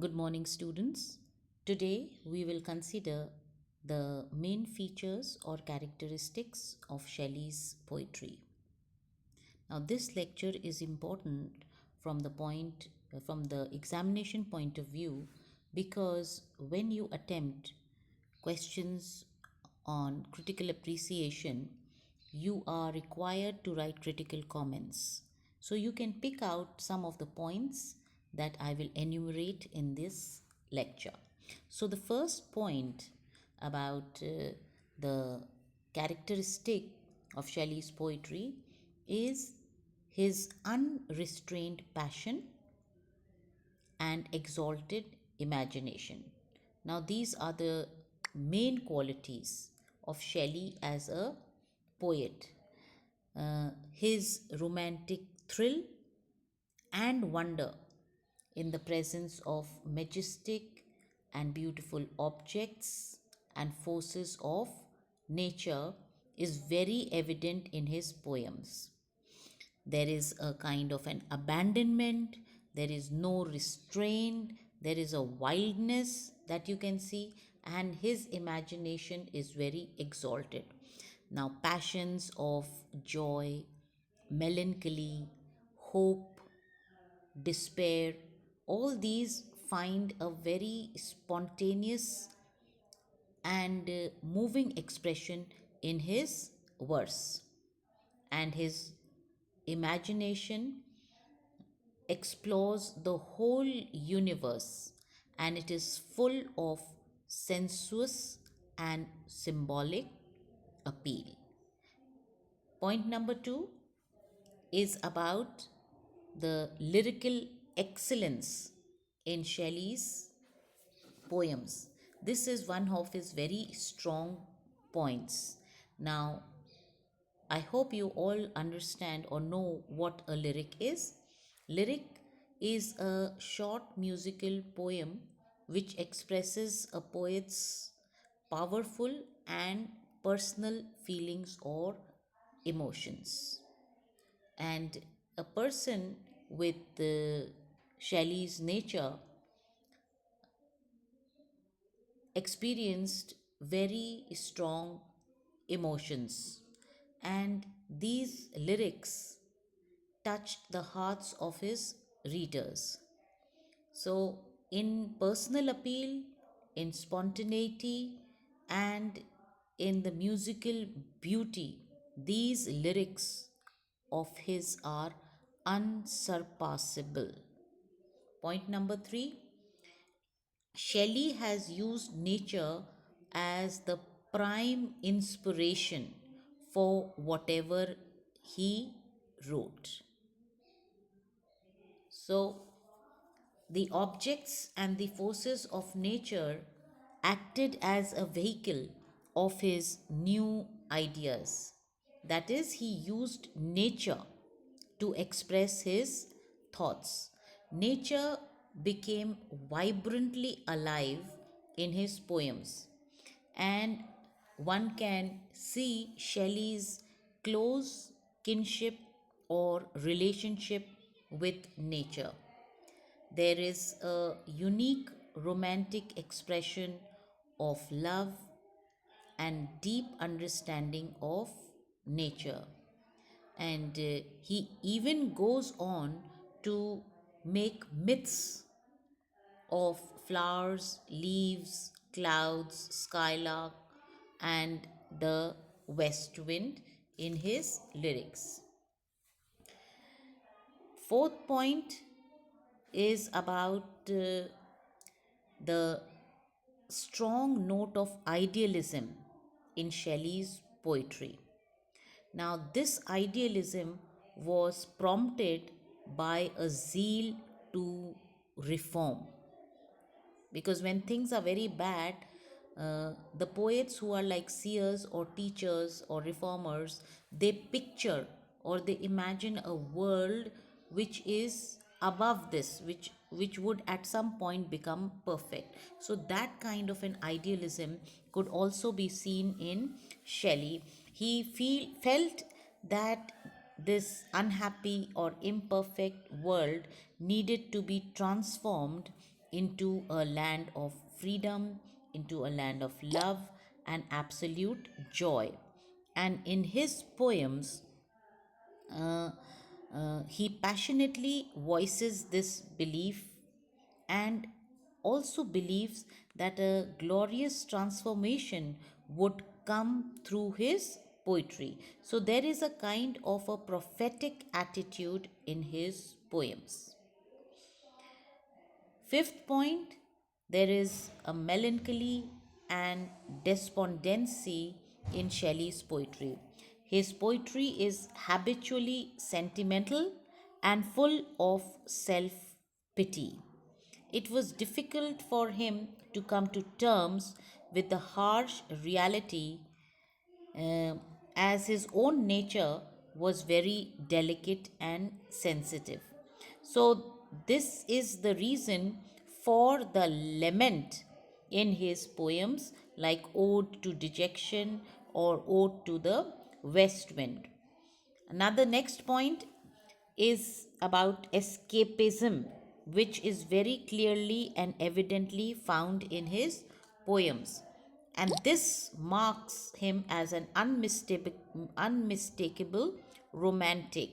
Good morning, students. Today we will consider the main features or characteristics of Shelley's poetry. Now, this lecture is important from the examination point of view because when you attempt questions on critical appreciation, you are required to write critical comments. So you can pick out some of the points that I will enumerate in this lecture. So the first point about the characteristic of Shelley's poetry is his unrestrained passion and exalted imagination. Now, these are the main qualities of Shelley as a poet. His romantic thrill and wonder in the presence of majestic and beautiful objects and forces of nature is very evident in his poems. There is a kind of an abandonment, there is no restraint, there is a wildness that you can see, and his imagination is very exalted. Now, passions of joy, melancholy, hope, despair, all these find a very spontaneous and moving expression in his verse, and his imagination explores the whole universe, and it is full of sensuous and symbolic appeal. Point number two is about the lyrical excellence in Shelley's poems. This is one of his very strong points. Now, I hope you all understand or know what a lyric is. Lyric is a short musical poem which expresses a poet's powerful and personal feelings or emotions. And a person with Shelley's nature experienced very strong emotions, and these lyrics touched the hearts of his readers. So, in personal appeal, in spontaneity, and in the musical beauty, these lyrics of his are unsurpassable. Point number three, Shelley has used nature as the prime inspiration for whatever he wrote. So, the objects and the forces of nature acted as a vehicle of his new ideas. That is, he used nature to express his thoughts. Nature became vibrantly alive in his poems, and one can see Shelley's close kinship or relationship with nature. There is a unique romantic expression of love and deep understanding of nature. And he even goes on to make myths of flowers, leaves, clouds, skylark, and the west wind in his lyrics. Fourth point is about the strong note of idealism in Shelley's poetry. Now, this idealism was prompted by a zeal to reform, because when things are very bad, the poets who are like seers or teachers or reformers, they picture or they imagine a world which is above this, which would at some point become perfect. So that kind of an idealism could also be seen in Shelley. He felt that this unhappy or imperfect world needed to be transformed into a land of freedom, into a land of love and absolute joy. And in his poems, uh, he passionately voices this belief and also believes that a glorious transformation would come through his poetry. So there is a kind of a prophetic attitude in his poems. Fifth point, there is a melancholy and despondency in Shelley's poetry. His poetry is habitually sentimental and full of self pity. It was difficult for him to come to terms with the harsh reality, uh, as his own nature was very delicate and sensitive. So, this is the reason for the lament in his poems, like Ode to Dejection or Ode to the West Wind. Another next point is about escapism, which is very clearly and evidently found in his poems. And this marks him as an unmistakable romantic.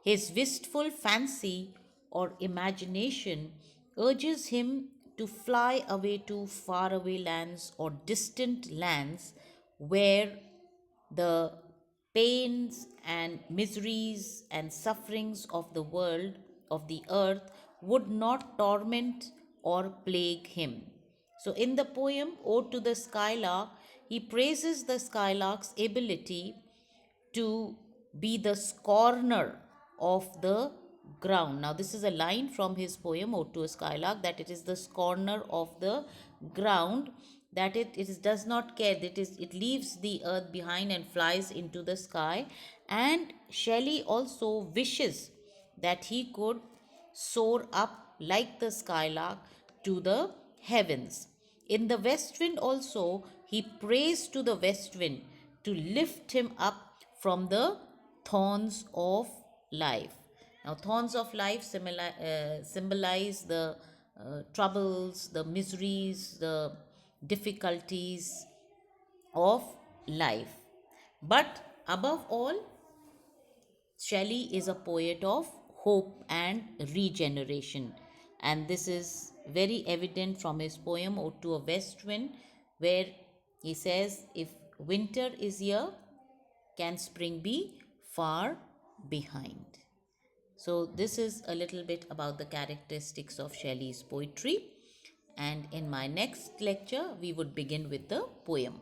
His wistful fancy or imagination urges him to fly away to faraway lands or distant lands where the pains and miseries and sufferings of the world, of the earth, would not torment or plague him. So, in the poem Ode to the Skylark, he praises the skylark's ability to be the scorner of the ground. Now, this is a line from his poem Ode to a Skylark, that it is the scorner of the ground, that it does not care, it leaves the earth behind and flies into the sky. And Shelley also wishes that he could soar up like the skylark to the heavens. In the west wind also, he prays to the west wind to lift him up from the thorns of life. Now, thorns of life symbolize the troubles, the miseries, the difficulties of life. But above all, Shelley is a poet of hope and regeneration. And this is very evident from his poem Ode to a West Wind, where he says, if winter is here, can spring be far behind? So, this is a little bit about the characteristics of Shelley's poetry. And in my next lecture, we would begin with the poem.